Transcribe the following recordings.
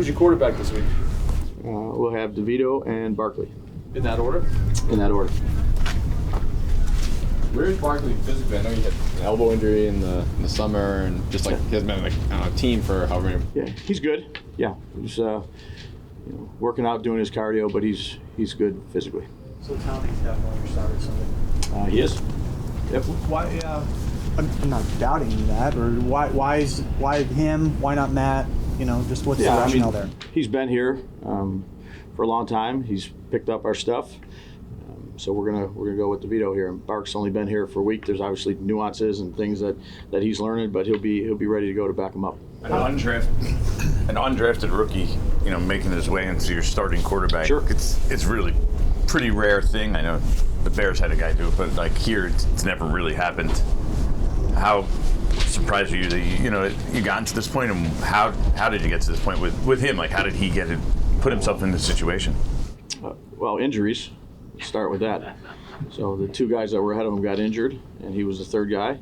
Who's your quarterback this week? We'll have DeVito and Barkley. In that order? In that order. Where is Barkley physically? I know he had an elbow injury in the summer, and just like he hasn't been on a team for however many. Yeah, he's good. Yeah, he's working out, doing his cardio, but he's good physically. So Tommy's definitely your starter Sunday. He is. Yep. Why? I'm not doubting that. Or why him? Why not Matt? Just what's the rationale there? He's been here for a long time. He's picked up our stuff. So we're gonna go with DeVito here. And Bark's only been here for a week. There's obviously nuances and things that he's learning, but he'll be ready to go to back him up. An undrafted rookie, making his way into your starting quarterback. Sure. It's really pretty rare thing. I know the Bears had a guy do it, but like here, it's never really happened. How surprised are you that you got to this point, and how did you get to this point with him? Like, how did he put himself in this situation? Well, injuries. Start with that. So the two guys that were ahead of him got injured, and he was the third guy.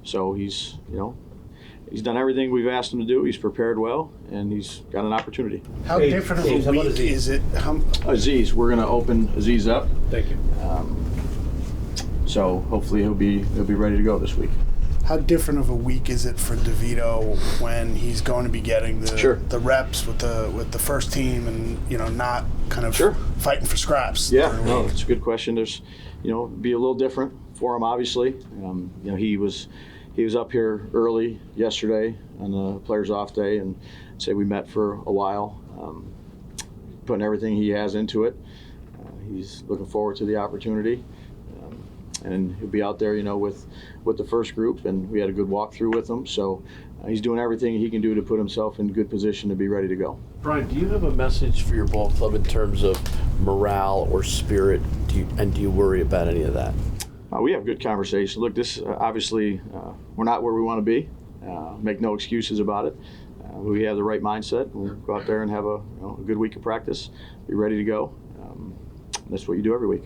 So he's done everything we've asked him to do. He's prepared well, and he's got an opportunity. How different of a week is it? Aziz, we're going to open Aziz up. Thank you. So hopefully he'll be ready to go this week. How different of a week is it for DeVito when he's going to be getting the reps with the first team and not kind of fighting for scraps? Yeah, no, it's a good question. There's be a little different for him, obviously. He was up here early yesterday on the players' off day, and say we met for a while, putting everything he has into it. He's looking forward to the opportunity. And he'll be out there, with the first group, and we had a good walkthrough with him. So he's doing everything he can do to put himself in good position to be ready to go. Brian, do you have a message for your ball club in terms of morale or spirit? Do you worry about any of that? We have good conversation. Look, this obviously we're not where we want to be. Make no excuses about it. We have the right mindset. We'll go out there and have a good week of practice. Be ready to go. That's what you do every week.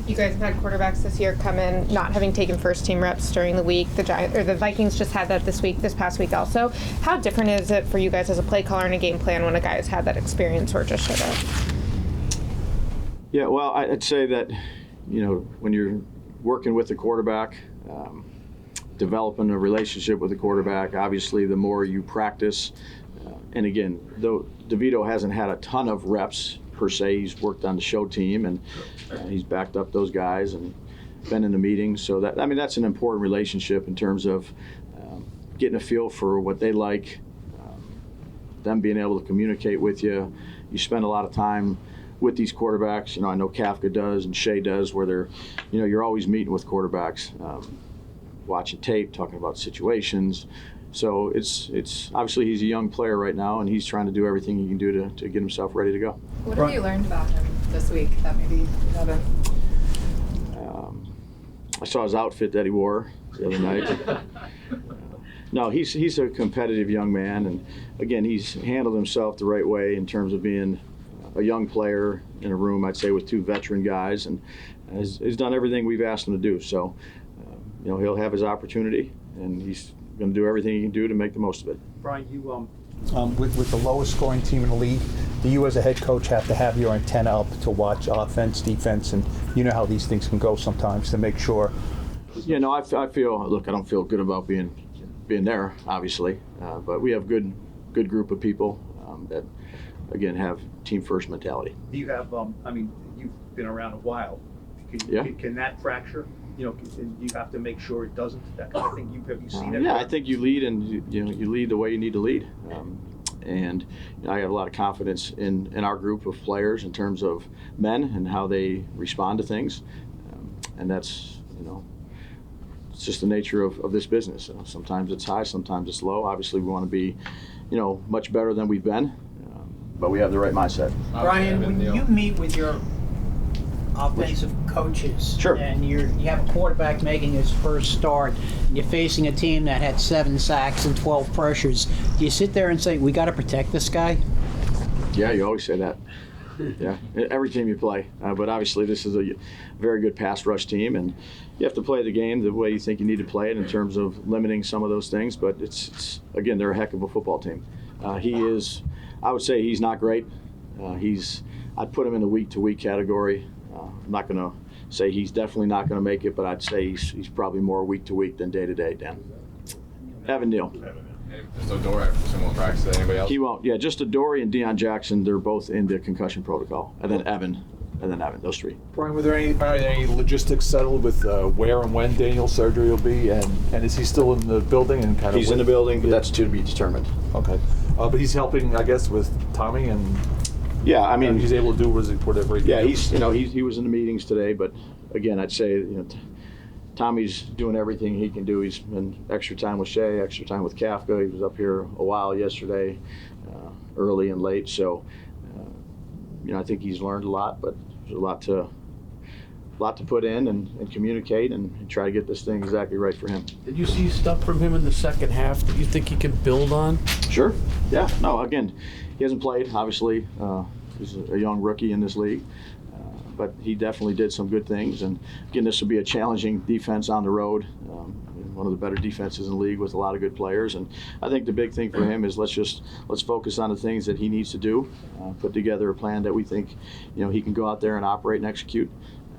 You guys have had quarterbacks this year come in not having taken first team reps during the week. The Vikings just had that this past week also. How different is it for you guys as a play caller and a game plan when a guy has had that experience or just showed up? Yeah, well, I'd say that, when you're working with the quarterback, developing a relationship with the quarterback, obviously the more you practice, and again, though DeVito hasn't had a ton of reps per se, he's worked on the show team, and he's backed up those guys and been in the meetings. So that's an important relationship in terms of getting a feel for what they like, them being able to communicate with you. You spend a lot of time with these quarterbacks. I know Kafka does and Shea does, where they're, you're always meeting with quarterbacks, watching tape, talking about situations. So it's obviously he's a young player right now, and he's trying to do everything he can do to get himself ready to go. What have you learned about him this week that maybe you haven't? I saw his outfit that he wore the other night. No, he's a competitive young man, and again, he's handled himself the right way in terms of being a young player in a room, I'd say, with two veteran guys, and has done everything we've asked him to do. So, he'll have his opportunity, and he's going to do everything he can do to make the most of it. Brian, you with the lowest scoring team in the league, do you as a head coach have to have your antenna up to watch offense, defense, and you know how these things can go sometimes to make sure? I feel. Look, I don't feel good about being there, obviously, but we have good group of people that, again, have team first mentality. Do you have? You've been around a while. Can that fracture? You have to make sure it doesn't. That kind of thing. Have you seen it? Yeah, I think you lead, and you lead the way you need to lead. And I have a lot of confidence in our group of players in terms of men and how they respond to things. And that's it's just the nature of this business. Sometimes it's high, sometimes it's low. Obviously, we want to be much better than we've been, but we have the right mindset. Brian, when you meet with your offensive coaches, sure, and you have a quarterback making his first start, and you're facing a team that had 7 sacks and 12 pressures, do you sit there and say, we got to protect this guy? Yeah, you always say that. Yeah, every team you play, but obviously this is a very good pass rush team, and you have to play the game the way you think you need to play it in terms of limiting some of those things. But it's again, they're a heck of a football team. He is I would say he's not great. I'd put him in the week-to-week category. I'm not going to say he's definitely not going to make it, but I'd say he's probably more week-to-week than day-to-day, Dan. Evan Neal. Just Adore after someone practice that. Anybody else? He won't. Yeah, just Adore and Deion Jackson, they're both in the concussion protocol. And then Evan, those three. Brian, are there any logistics settled with where and when Daniel's surgery will be, and is he still in the building and kind of? He's in the building, but that's to be determined. Okay, but he's helping, I guess, with Tommy, and yeah, I mean, he's able to do whatever he can. Yeah, he was in the meetings today, but again, I'd say Tommy's doing everything he can do. He's been extra time with Shea, extra time with Kafka. He was up here a while yesterday, early and late. So, I think he's learned a lot, but there's a lot to put in and communicate and try to get this thing exactly right for him. Did you see stuff from him in the second half that you think he can build on? Sure. Yeah. No. Again, he hasn't played. Obviously, he's a young rookie in this league. But he definitely did some good things. And again, this will be a challenging defense on the road. One of the better defenses in the league with a lot of good players. And I think the big thing for him is let's focus on the things that he needs to do, put together a plan that we think, he can go out there and operate and execute.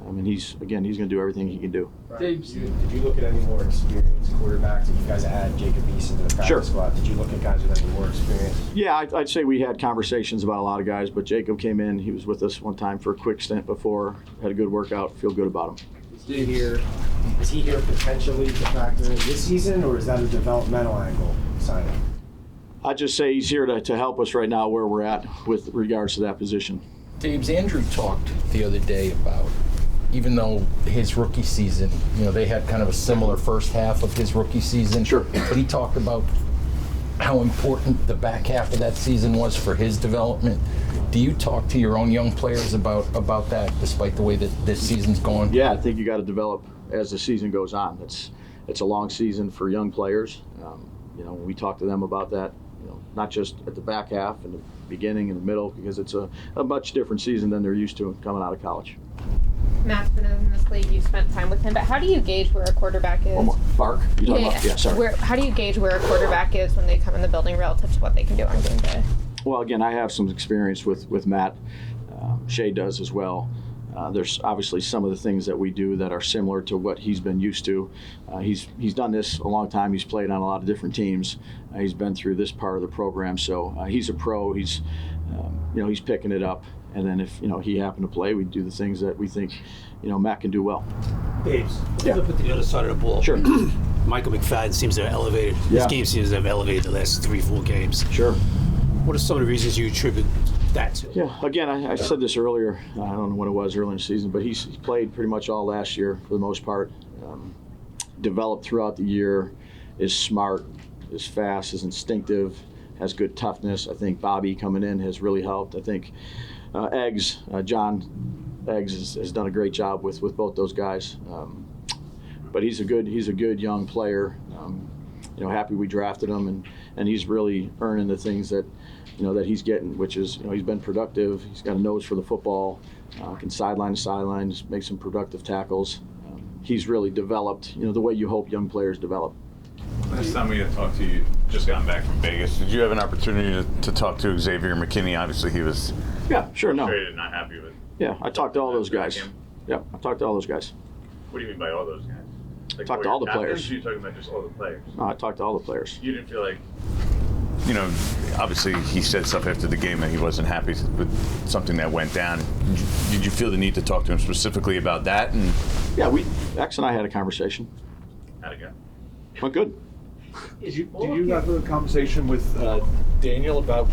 And he's going to do everything he can do. Did you look at any more experienced quarterbacks? Did you guys add Jacob Eason to the practice squad? Did you look at guys with any more experience? Yeah, I'd say we had conversations about a lot of guys, but Jacob came in. He was with us one time for a quick stint before, had a good workout, feel good about him. Is he here potentially to factor in this season, or is that a developmental angle signing? I'd just say he's here to help us right now where we're at with regards to that position. Dave's Andrew talked the other day about, even though his rookie season, they had kind of a similar first half of his rookie season. Sure. But he talked about how important the back half of that season was for his development. Do you talk to your own young players about that, despite the way that this season's going? Yeah, I think you got to develop as the season goes on. It's a long season for young players. We talk to them about that. Not just at the back half and the beginning and the middle, because it's a much different season than they're used to coming out of college. Matt's been in this league, you've spent time with him, but how do you gauge where a quarterback is? Bark? You talking about? Yeah, sorry. How do you gauge where a quarterback is when they come in the building relative to what they can do on game day? Well, again, I have some experience with Matt. Shea does as well. There's obviously some of the things that we do that are similar to what he's been used to. He's done this a long time. He's played on a lot of different teams. He's been through this part of the program, so he's a pro. He's picking it up. And then if he happened to play, we do the things that we think Matt can do well. Dave's, yeah. Flip it to the other side of the ball. Sure. Michael McFadden seems to have elevated. Yeah. His game seems to have elevated the last 3-4 games. Sure. What are some of the reasons you attribute that to? Yeah. Again, I said this earlier. I don't know when it was early in the season, but he played pretty much all last year for the most part. Developed throughout the year. Is smart. Is fast. Is instinctive. Has good toughness. I think Bobby coming in has really helped. I think. John Eggs has done a great job with both those guys, but he's a good young player. Happy we drafted him, and he's really earning the things that that he's getting, which is he's been productive. He's got a nose for the football, can sideline to sideline, just make some productive tackles. He's really developed the way you hope young players develop. Last time we had talked to you, just gotten back from Vegas, did you have an opportunity to talk to Xavier McKinney? Obviously, he was frustrated, not happy with. Yeah, I talked to all those guys. Yeah, I talked to all those guys. What do you mean by all those guys? Like talked to all the players. You're talking about just all the players? No, I talked to all the players. You didn't feel like, obviously he said stuff after the game that he wasn't happy with something that went down. Did you feel the need to talk to him specifically about that? And yeah, X and I had a conversation. How'd it go? Went good. Did you have a conversation with Daniel about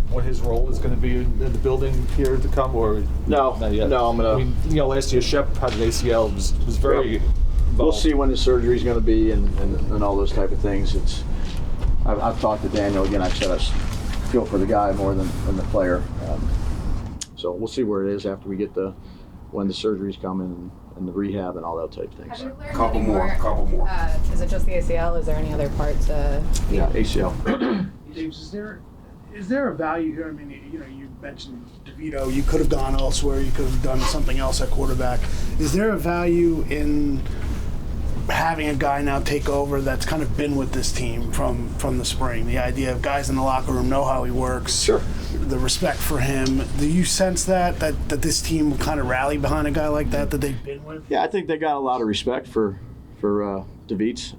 what his role is going to be in the building here to come, or no? Not yet? No, I'm gonna. I mean, last year Shep had an ACL. Was very. Yep. We'll see when the surgery is going to be and all those type of things. I've talked to Daniel again. I said I feel for the guy more than the player. So we'll see where it is after we get when the surgery's coming and the rehab and all that type of things. Have you learned couple more. Is it just the ACL? Is there any other parts? Yeah, ACL. James, is there a value here? I mean, you mentioned DeVito. You could have gone elsewhere. You could have done something else at quarterback. Is there a value in having a guy now take over that's kind of been with this team from the spring? The idea of guys in the locker room know how he works. Sure. the respect for him. Do you sense that this team will kind of rally behind a guy like that they've been with? Yeah, I think they got a lot of respect for Davids.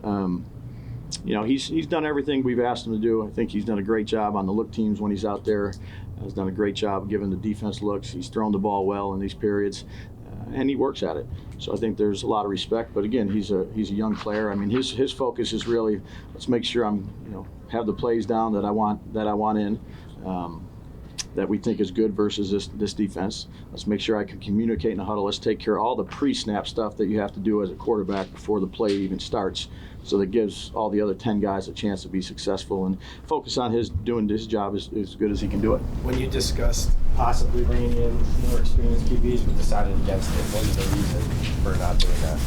He's done everything we've asked him to do. I think he's done a great job on the look teams when he's out there. He's done a great job giving the defense looks. He's thrown the ball well in these periods, and he works at it. So I think there's a lot of respect. But again, he's a young player. I mean, his focus is really, let's make sure have the plays down that I want in. That we think is good versus this defense. Let's make sure I can communicate in the huddle. Let's take care of all the pre-snap stuff that you have to do as a quarterback before the play even starts, so that gives all the other 10 guys a chance to be successful and focus on doing his job as good as he can do it. When you discussed possibly bringing in more experienced QBs, but decided against it, what was the reason for not doing that?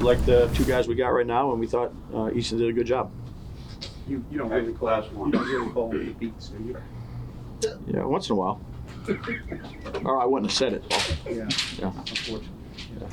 Like the 2 guys we got right now, and we thought Easton did a good job. You don't really call the beats, do you? Yeah, once in a while. Or I wouldn't have said it. Yeah. Yeah. Unfortunately. Yeah.